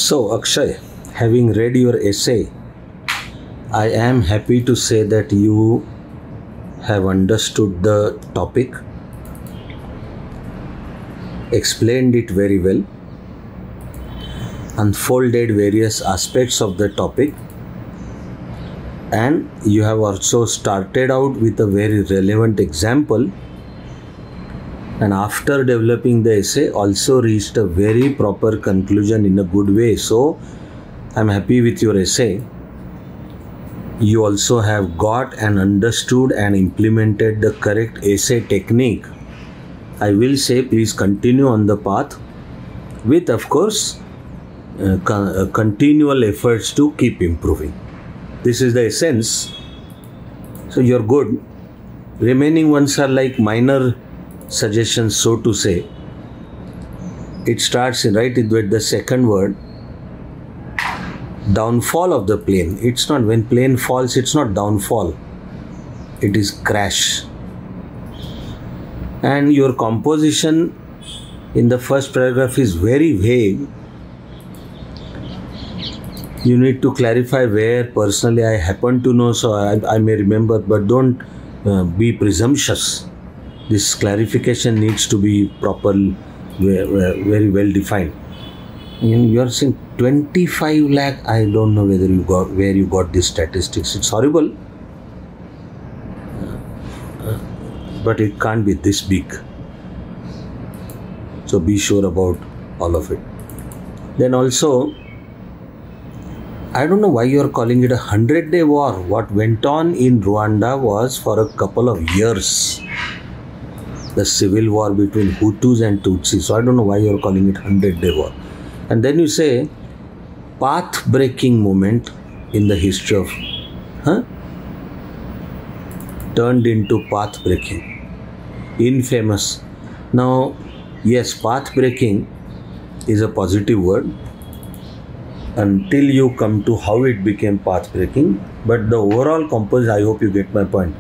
So, Akshay, having read your essay, I am happy to say that you have understood the topic, explained it very well, unfolded various aspects of the topic, and you have also started out with a very relevant example, and after developing the essay also reached a very proper conclusion in a good way. So I'm happy with your essay. You also have got and understood and implemented the correct essay technique. I will say please continue on the path with, of course, continual efforts to keep improving. This is the essence. So you're good. Remaining ones are like minor suggestions, so to say. It starts right with the second word, downfall of the plane. It's not, when plane falls, it's not downfall, it is crash. And your composition in the first paragraph is very vague. You need to clarify where personally I happen to know, so I may remember, but don't be presumptuous. This clarification needs to be properly, very well defined. You are saying 25 lakh. I don't know whether you got, where you got these statistics. It's horrible, but it can't be this big. So be sure about all of it. Then also, I don't know why you are calling it a 100-day war. What went on in Rwanda was for a couple of years. The civil war between Hutus and Tutsis. So I don't know why you are calling it 100-day war. And then you say path-breaking moment in the history of, turned into path-breaking. Infamous. Now, yes, path-breaking is a positive word until you come to how it became path-breaking. But the overall composition, I hope you get my point.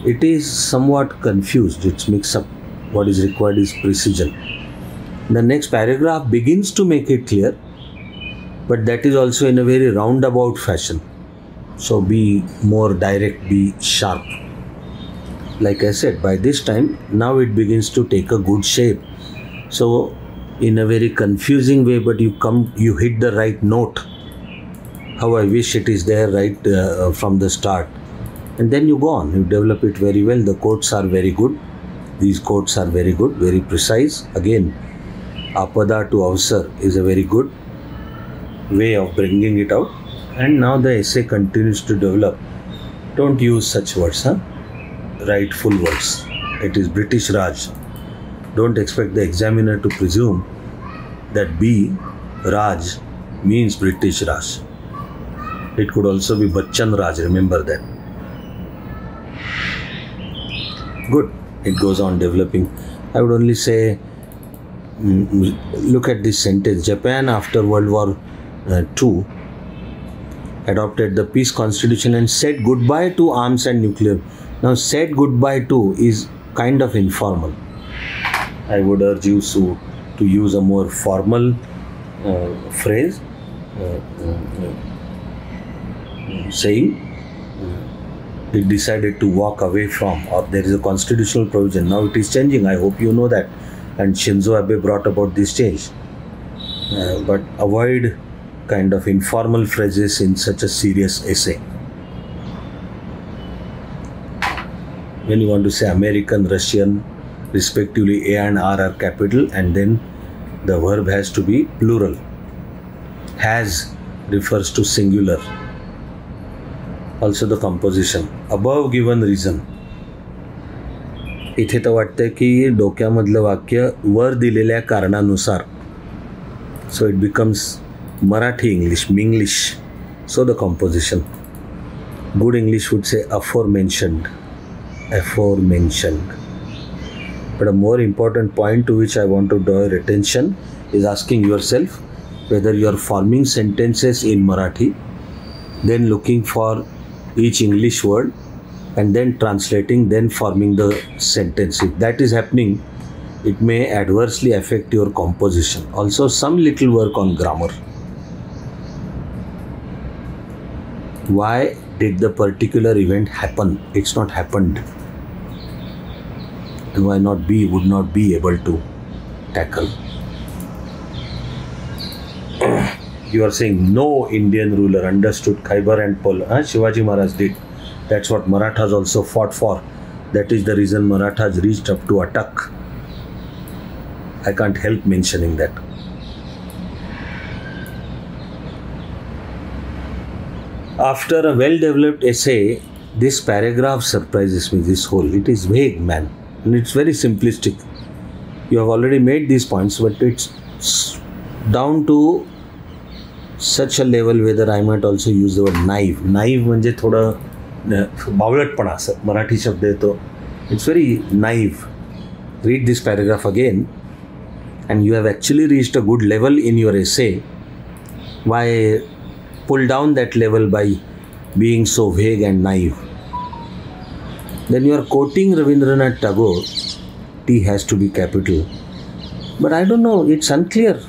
It is somewhat confused. It's mixed up. What is required is precision. The next paragraph begins to make it clear, but that is also in a very roundabout fashion. So be more direct, be sharp. Like I said, by this time, now it begins to take a good shape. So in a very confusing way, but you hit the right note. How I wish it is there right from the start. And then you go on, you develop it very well. The quotes are very good. These quotes are very good, very precise. Again, apada to avsar is a very good way of bringing it out. And now the essay continues to develop. Don't use such words, write full words. It is British Raj. Don't expect the examiner to presume that B, Raj, means British Raj. It could also be Bachchan Raj, remember that. Good. It goes on developing. I would only say, look at this sentence. Japan after World War II adopted the peace constitution and said goodbye to arms and nuclear. Now, said goodbye to is kind of informal. I would urge you to use a more formal phrase, saying it decided to walk away from, or there is a constitutional provision. Now it is changing. I hope you know that. And Shinzo Abe brought about this change. But avoid kind of informal phrases in such a serious essay. When you want to say American, Russian, respectively A and R are capital, and then the verb has to be plural. Has refers to singular. Also the composition. Above given reason. इथे तर वाटतं की डोक्यामधलं वाक्य वर दिलेल्या कारणानुसार. So it becomes Marathi English, Minglish. So the composition. Good English would say aforementioned. Aforementioned. But a more important point to which I want to draw your attention is asking yourself whether you are forming sentences in Marathi, then looking for each English word and then translating, then forming the sentence. If that is happening, it may adversely affect your composition. Also, some little work on grammar. why did the particular event happen? It's not happened. And why not be, would not be able to tackle. You are saying no Indian ruler understood Khyber and Shivaji Maharaj did. That's what Marathas also fought for. That is the reason Marathas reached up to Attock. I can't help mentioning that. After a well-developed essay, this paragraph surprises me, this whole. It is vague, man. And it's very simplistic. You have already made these points, but it's down to such a level whether I might also use the word naive. Naive म्हणजे थोडं बावळटपणा असं मराठी शब्द येतो. It's very naive. Read this paragraph again and you have actually reached a good level in your essay. Why pull down that level by being so vague and naive? Then you are quoting Rabindranath Tagore. T has to be capital. But I don't know, it's unclear.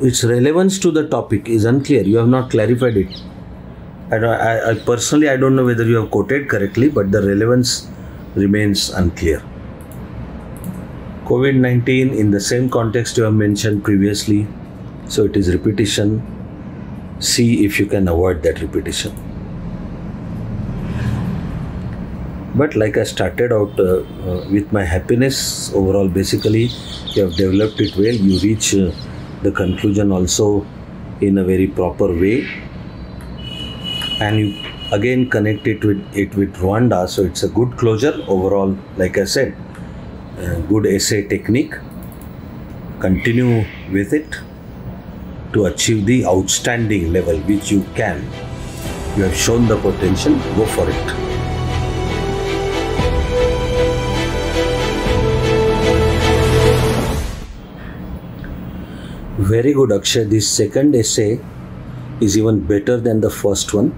Its relevance to the topic is unclear. You have not clarified it. I personally, I don't know whether you have quoted correctly, but the relevance remains unclear. COVID-19 in the same context you have mentioned previously, so it is repetition. See if you can avoid that repetition. But like I started out with my happiness overall, basically you have developed it well. You reach the conclusion also in a very proper way, and you again connect it with Rwanda, so it's a good closure overall. Like I said, good essay technique. Continue with it to achieve the outstanding level which you can. You have shown the potential, go for it. Very good, Akshay. This second essay is even better than the first one,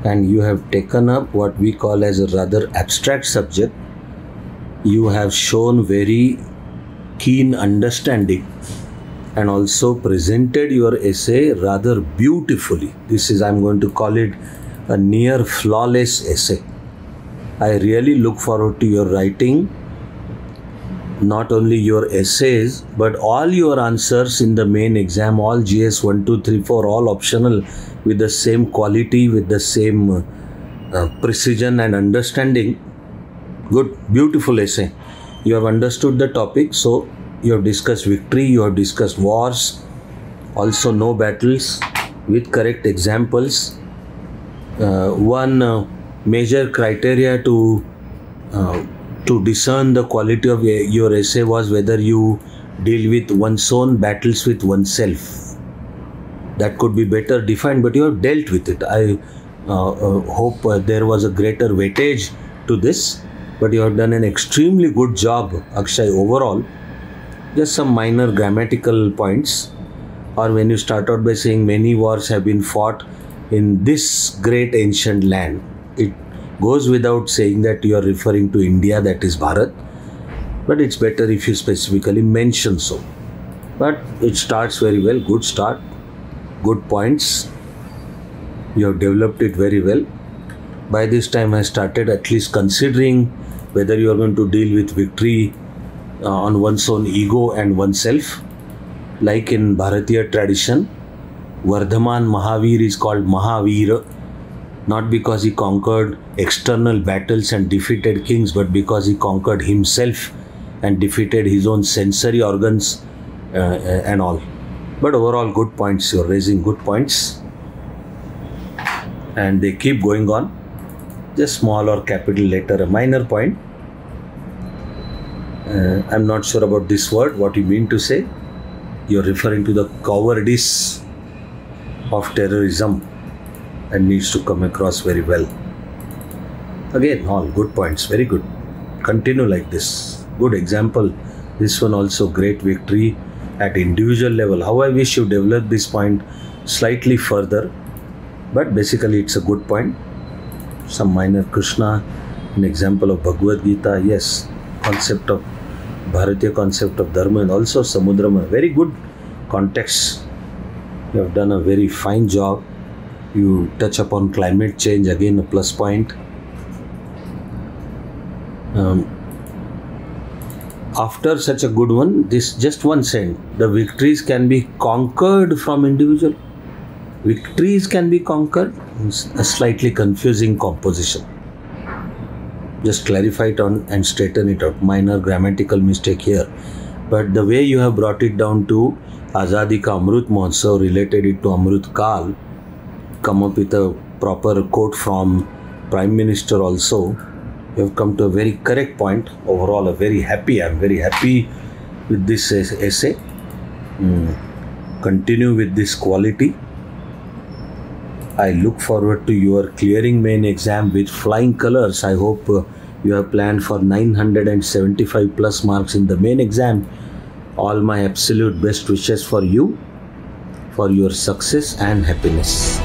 and you have taken up what we call as a rather abstract subject. You have shown very keen understanding and also presented your essay rather beautifully. This is, I'm going to call it a near flawless essay. I really look forward to your writing not only your essays but all your answers in the main exam, all GS 1, 2, 3, 4, all optional, with the same quality, with the same precision and understanding. Good, beautiful essay. You have understood the topic, so you have discussed victory, you have discussed wars, also no battles with correct examples. One major criteria to discern the quality of your essay was whether you deal with one's own battles with oneself. That could be better defined, but you have dealt with it. I hope there was a greater weightage to this, but you have done an extremely good job, Akshay, overall. Just some minor grammatical points, or when you start out by saying many wars have been fought in this great ancient land, it goes without saying that you are referring to India, that is Bharat, but it's better if you specifically mention so. But it starts very well, good start, good points. You have developed it very well. By this time I started at least considering whether you are going to deal with victory on one's own ego and oneself. Like in Bharatiya tradition, Vardhaman Mahavir is called Mahavir, not because he conquered external battles and defeated kings, but because he conquered himself and defeated his own sensory organs and all. But overall, good points. You're raising good points, and they keep going on. Just small or capital letter, a minor point. I'm not sure about this word, what you mean to say. You're referring to the cowardice of terrorism, and needs to come across very well. Again, all good points, very good. Continue like this. Good example. This one also great victory at individual level. How I wish you develop this point slightly further, but basically it's a good point. Some minor Krishna, an example of Bhagavad Gita, yes, concept of Bharatiya concept of Dharma, and also Samudrama. Very good context. You have done a very fine job. You touch upon climate change, again a plus point. After such a good one, this just one sentence: the victories can be conquered from individual. Victories can be conquered. It's a slightly confusing composition. Just clarify it on and straighten it out. Minor grammatical mistake here, but the way you have brought it down to Azadi Ka Amrut Mahotsav, related it to Amrut Kal, come up with a proper quote from Prime Minister also. You have come to a very correct point. Overall, I'm very happy with this essay. Continue with this quality. I look forward to your clearing main exam with flying colors. I hope you have planned for 975 plus marks in the main exam. All my absolute best wishes for you, for your success and happiness.